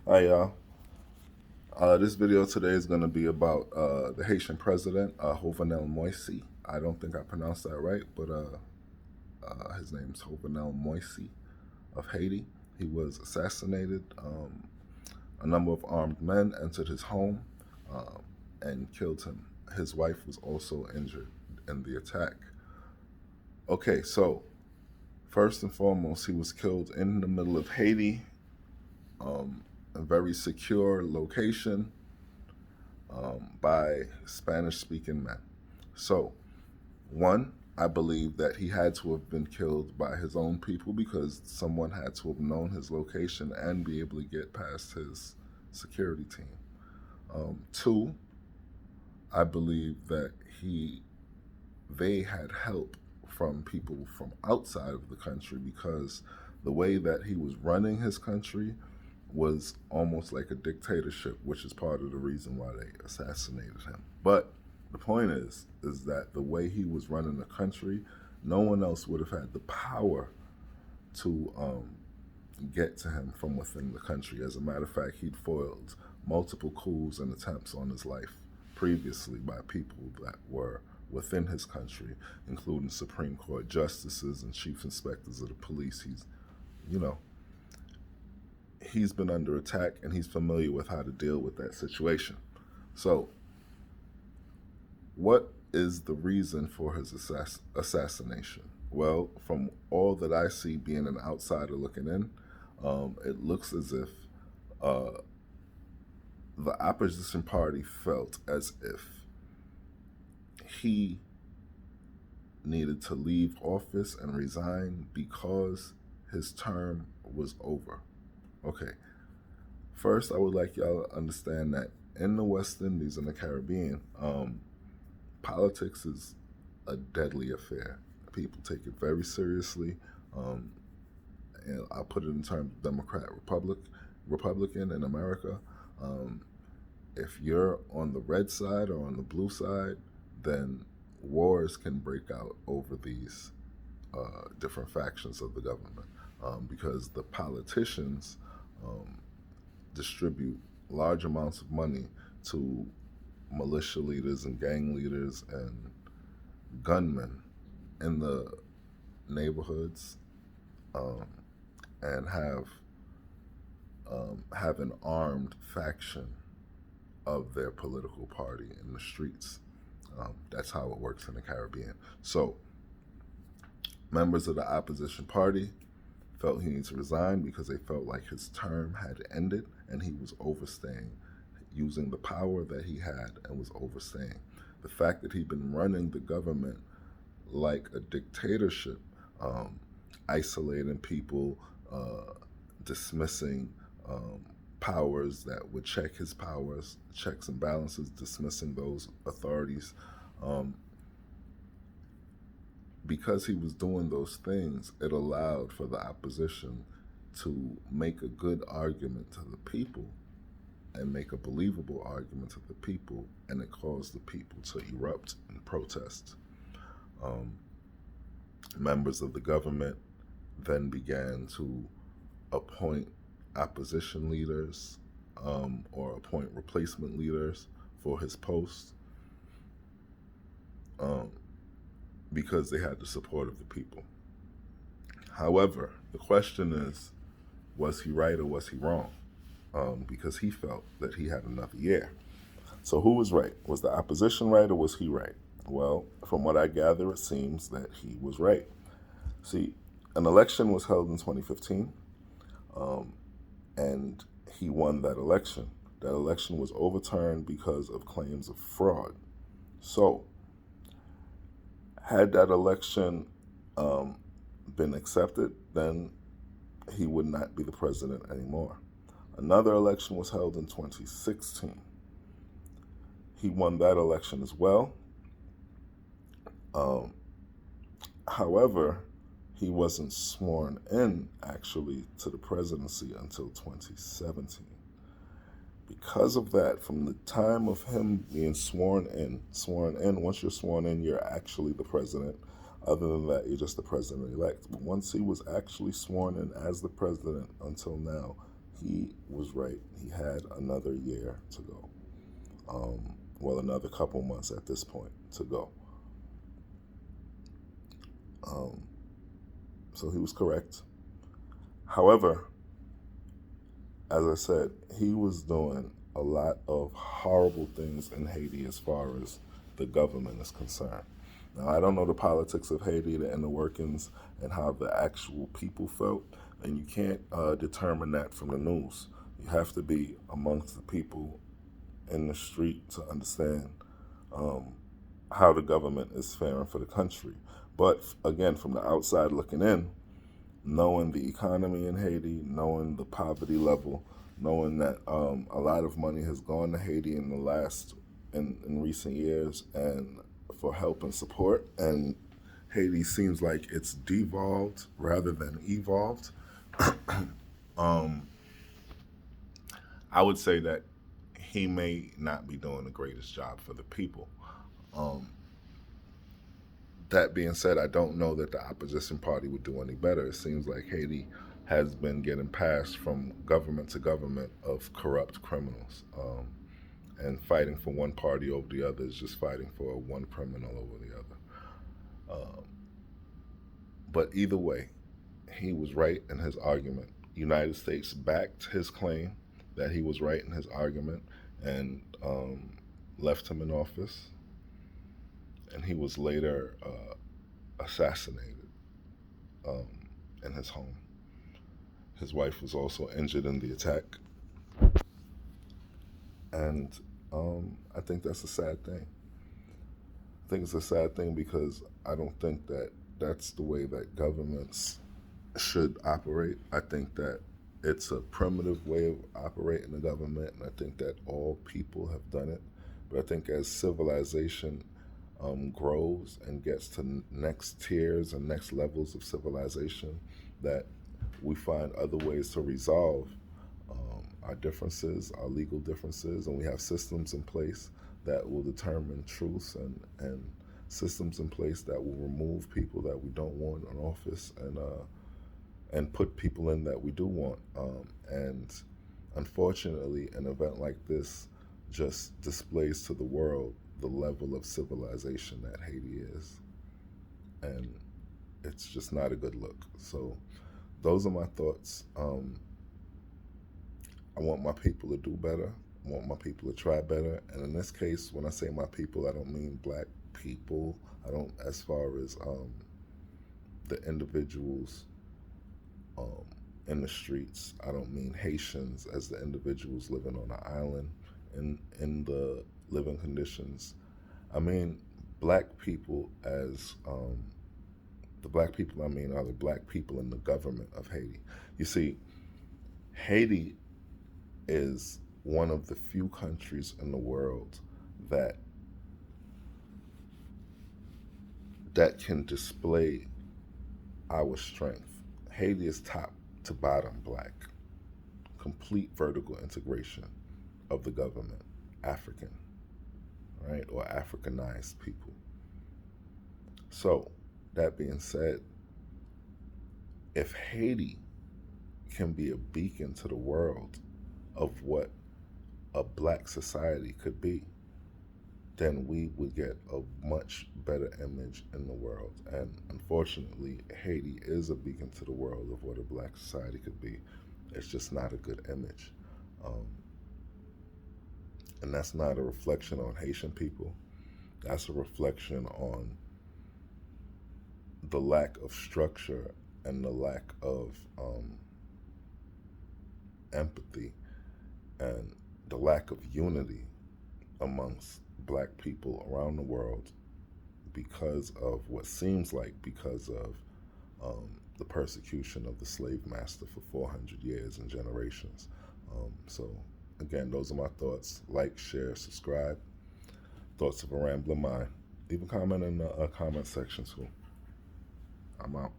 Hi, y'all. This video today is going to be about the Haitian president, Jovenel Moise. I don't think I pronounced that right, but his name's Jovenel Moise of Haiti. He was assassinated. A number of armed men entered his home and killed him. His wife was also injured in the attack. Okay, so first and foremost, he was killed in the middle of Haiti, a very secure location by Spanish speaking men. So, one, I believe that he had to have been killed by his own people because someone had to have known his location and be able to get past his security team. Two, I believe that they had help from people from outside of the country because the way that he was running his country was almost like a dictatorship, which is part of the reason why they assassinated him. But the point is that the way he was running the country, no one else would have had the power to get to him from within the country. As a matter of fact, he'd foiled multiple coups and attempts on his life previously by people that were within his country, including Supreme Court justices and chief inspectors of the police. You know, he's been under attack and he's familiar with how to deal with that situation. So, what is the reason for his assassination? Well, from all that I see being an outsider looking in, it looks as if uh, the opposition party felt as if he needed to leave office and resign because his term was over. Okay, first, I would like y'all to understand that in the West Indies and the Caribbean, politics is a deadly affair. People take it very seriously, um, and I'll put it in terms of Republican in America. Um, if you're on the red side or on the blue side, then wars can break out over these different factions of the government because the politicians um, distribute large amounts of money to militia leaders and gang leaders and gunmen in the neighborhoods um, and have an armed faction of their political party in the streets. That's how it works in the Caribbean. So, members of the opposition party felt he needed to resign because they felt like his term had ended and he was overstaying, using the power that he had and was overstaying. The fact that he'd been running the government like a dictatorship, isolating people, dismissing powers that would check his powers, checks and balances, dismissing those authorities. Um, because he was doing those things, it allowed for the opposition to make a good argument to the people and make a believable argument to the people, and it caused the people to erupt and protest. Um, Members of the government then began to appoint opposition leaders or appoint replacement leaders for his post um, because they had the support of the people. However, the question is, was he right or was he wrong? Because he felt that he had another year. So who was right? Was the opposition right or was he right? Well, from what I gather, it seems that he was right. See, an election was held in 2015, um, and he won that election. That election was overturned because of claims of fraud. So, had that election um, been accepted, then he would not be the president anymore. Another election was held in 2016. He won that election as well. Um, However, he wasn't sworn in actually to the presidency until 2017. Because of that, from the time of him being sworn in, once you're sworn in, you're actually the president. Other than that, you're just the president elect. But once he was actually sworn in as the president until now, he was right. He had another year to go. Well, another couple months at this point to go. So he was correct. However, as I said, he was doing a lot of horrible things in Haiti as far as the government is concerned. Now, I don't know the politics of Haiti, the inner workings, and how the actual people felt, and you can't determine that from the news. You have to be amongst the people in the street to understand how the government is faring for the country. But again, from the outside looking in, knowing the economy in Haiti, knowing the poverty level, knowing that a lot of money has gone to Haiti in recent years and for help and support, and Haiti seems like it's devolved rather than evolved. I would say that he may not be doing the greatest job for the people. Um, that being said, I don't know that the opposition party would do any better. It seems like Haiti has been getting passed from government to government of corrupt criminals. And fighting for one party over the other is just fighting for one criminal over the other. But either way, he was right in his argument. United States backed his claim that he was right in his argument and left him in office. And he was later assassinated in his home. His wife was also injured in the attack. And I think that's a sad thing. I think it's a sad thing because I don't think that that's the way that governments should operate. I think that it's a primitive way of operating the government, and I think that all people have done it. But I think as civilization grows and gets to next tiers and next levels of civilization, that we find other ways to resolve our differences, our legal differences, and we have systems in place that will determine truth and systems in place that will remove people that we don't want in office and put people in that we do want. And unfortunately, an event like this just displays to the world the level of civilization that Haiti is. And it's just not a good look. So those are my thoughts. I want my people to do better. I want my people to try better. And in this case, when I say my people, I don't mean black people. I don't, as far as the individuals in the streets. I don't mean Haitians as the individuals living on the island in the living conditions. I mean black people as the black people I mean are the black people in the government of Haiti. You see, Haiti is one of the few countries in the world that can display our strength. Haiti is top to bottom black, complete vertical integration of the government, African, right, or Africanized people. So, that being said, if Haiti can be a beacon to the world of what a black society could be, then we would get a much better image in the world. And unfortunately, Haiti is a beacon to the world of what a black society could be. It's just not a good image. And that's not a reflection on Haitian people. That's a reflection on the lack of structure and the lack of empathy and the lack of unity amongst black people around the world because of what seems like because of the persecution of the slave master for 400 years and generations. So again, those are my thoughts. Like, share, subscribe. Thoughts of a Rambling Mind. Leave a comment in the comment section too. I'm out.